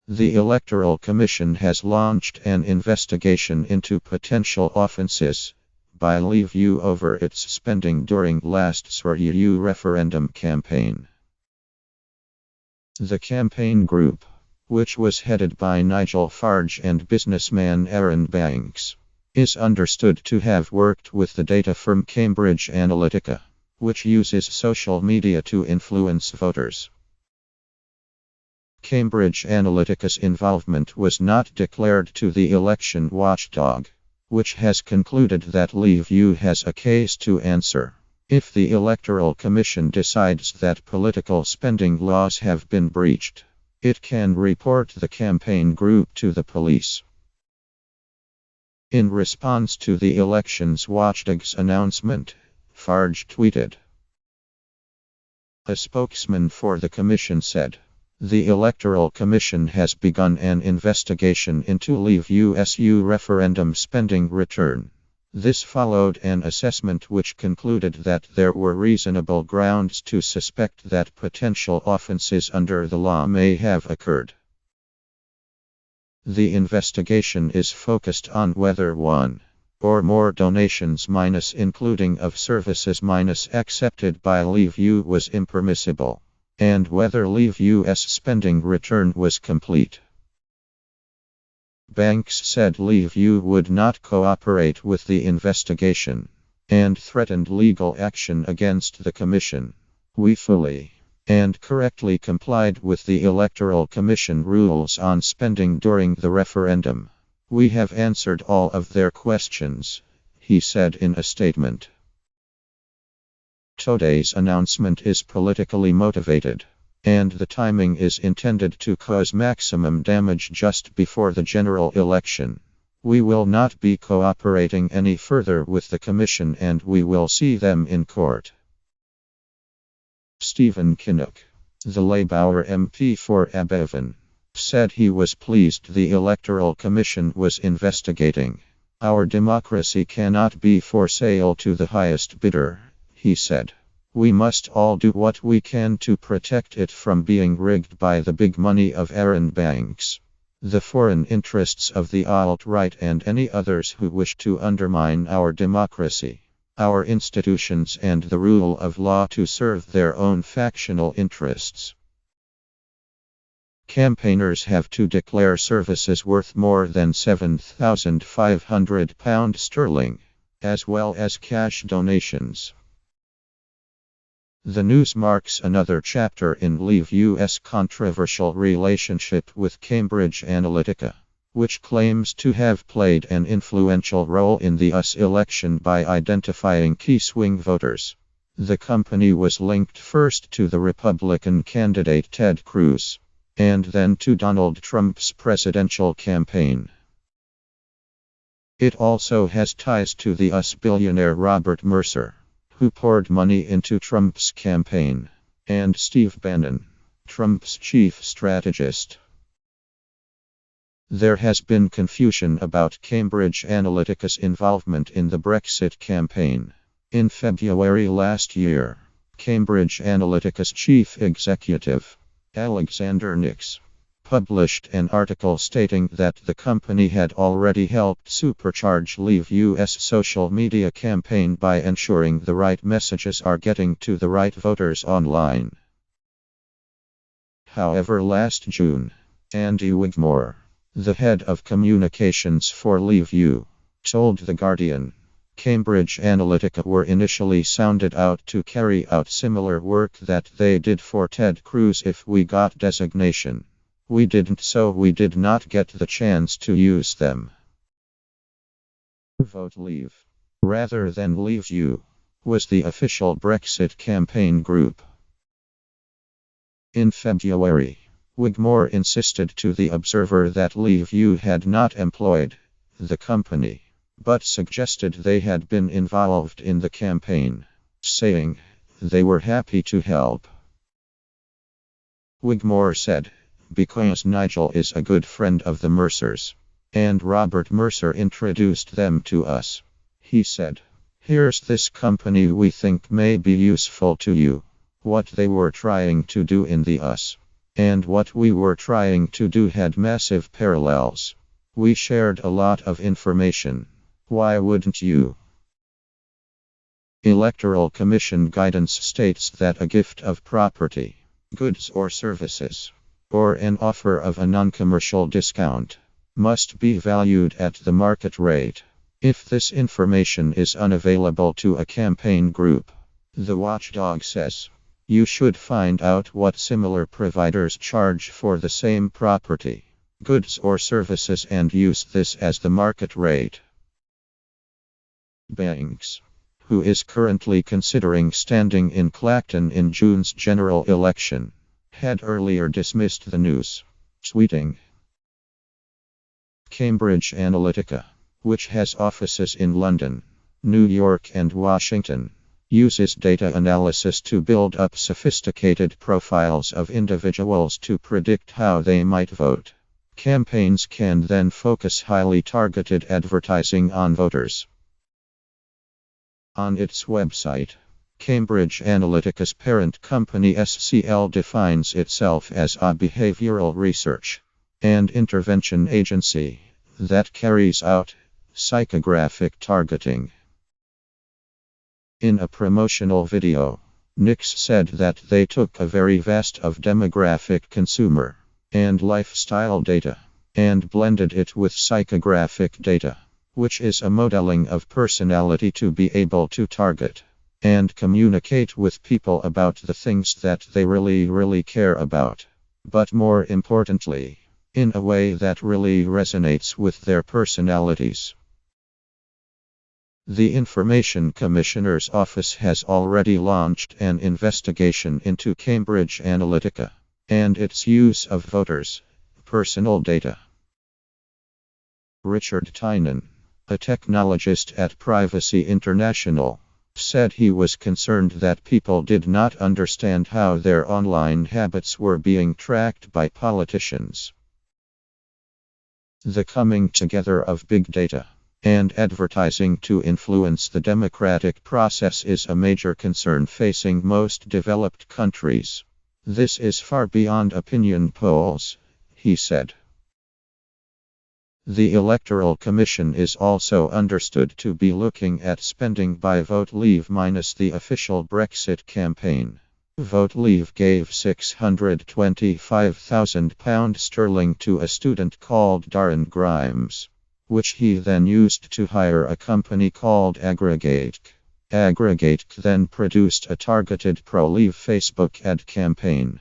The Electoral Commission has launched an investigation into potential offences by Leave.EU over its spending during last EU referendum campaign. The campaign group, which was headed by Nigel Farage and businessman Arron, is understood to have worked with the data firm Cambridge Analytica, which uses social media to influence voters. Cambridge Analytica's involvement was not declared to the election watchdog, which has concluded that Leave.EU has a case to answer. If the Electoral Commission decides that political spending laws have been breached, it can report the campaign group to the police. In response to the elections watchdog's announcement, Farage tweeted. A spokesman for the commission said, "The Electoral Commission has begun an investigation into Leave.EU's referendum spending return. This followed an assessment which concluded that there were reasonable grounds to suspect that potential offences under the law may have occurred. The investigation is focused on whether one or more donations including of services accepted by Leave.EU was impermissible, and whether Leave.EU's spending return was complete." Banks said Leave.EU would not cooperate with the investigation, and threatened legal action against the Commission. "We fully and correctly complied with the Electoral Commission rules on spending during the referendum. We have answered all of their questions," he said in a statement. Today's announcement is politically motivated, and the timing is intended to cause maximum damage just before the general election. "We will not be cooperating any further with the Commission and we will see them in court." Stephen Kinnock, the Labour MP for Aberfan, said he was pleased the Electoral Commission was investigating. "Our democracy cannot be for sale to the highest bidder," he said. "We must all do what we can to protect it from being rigged by the big money of Arron banks, the foreign interests of the alt-right and any others who wish to undermine our democracy, our institutions and the rule of law to serve their own factional interests." Campaigners have to declare services worth more than £7,500, as well as cash donations. The news marks another chapter in Leave.EU's controversial relationship with Cambridge Analytica, which claims to have played an influential role in the US election by identifying key swing voters. The company was linked first to the Republican candidate Ted Cruz, and then to Donald Trump's presidential campaign. It also has ties to the US billionaire Robert Mercer, who poured money into Trump's campaign, and Steve Bannon, Trump's chief strategist. There has been confusion about Cambridge Analytica's involvement in the Brexit campaign. In February last year, Cambridge Analytica's chief executive, Alexander Nix, published an article stating that the company had already helped supercharge Leave.EU's social media campaign by ensuring the right messages are getting to the right voters online. However, last June, Andy Wigmore, the head of communications for Leave.EU, told The Guardian, Cambridge Analytica were initially sounded out to carry out similar work that they did for Ted Cruz if we got designation. We didn't, so we did not get the chance to use them. Vote Leave, rather than Leave.EU, was the official Brexit campaign group. In February, Wigmore insisted to The Observer that Leave.EU had not employed the company, but suggested they had been involved in the campaign, saying they were happy to help. Wigmore said, "Because Nigel is a good friend of the Mercers, and Robert Mercer introduced them to us. He said, 'Here's this company we think may be useful to you.' What they were trying to do in the US And what we were trying to do had massive parallels. We shared a lot of information. Why wouldn't you? Electoral Commission guidance states that a gift of property, goods or services, or an offer of a non-commercial discount must be valued at the market rate. If this information is unavailable to a campaign group, the watchdog says, you should find out what similar providers charge for the same property, goods or services and use this as the market rate. Banks, who is currently considering standing in Clacton in June's general election, had earlier dismissed the news, tweeting, Cambridge Analytica, which has offices in London, New York and Washington, uses data analysis to build up sophisticated profiles of individuals to predict how they might vote. Campaigns can then focus highly targeted advertising on voters. On its website, Cambridge Analytica's parent company SCL defines itself as a behavioral research and intervention agency that carries out psychographic targeting. In a promotional video, Nix said that they took a very vast of demographic consumer and lifestyle data and blended it with psychographic data, which is a modeling of personality to be able to target and communicate with people about the things that they really care about, but more importantly, in a way that really resonates with their personalities. The Information Commissioner's Office has already launched an investigation into Cambridge Analytica and its use of voters' personal data. Richard Tynan, a technologist at Privacy International, said he was concerned that people did not understand how their online habits were being tracked by politicians. The coming together of big data and advertising to influence the democratic process is a major concern facing most developed countries. This is far beyond opinion polls, he said. The Electoral Commission is also understood to be looking at spending by Vote Leave minus the official Brexit campaign. Vote Leave gave £625,000 to a student called Darren Grimes, which he then used to hire a company called Aggregate. Aggregate then produced a targeted pro-Leave Facebook ad campaign.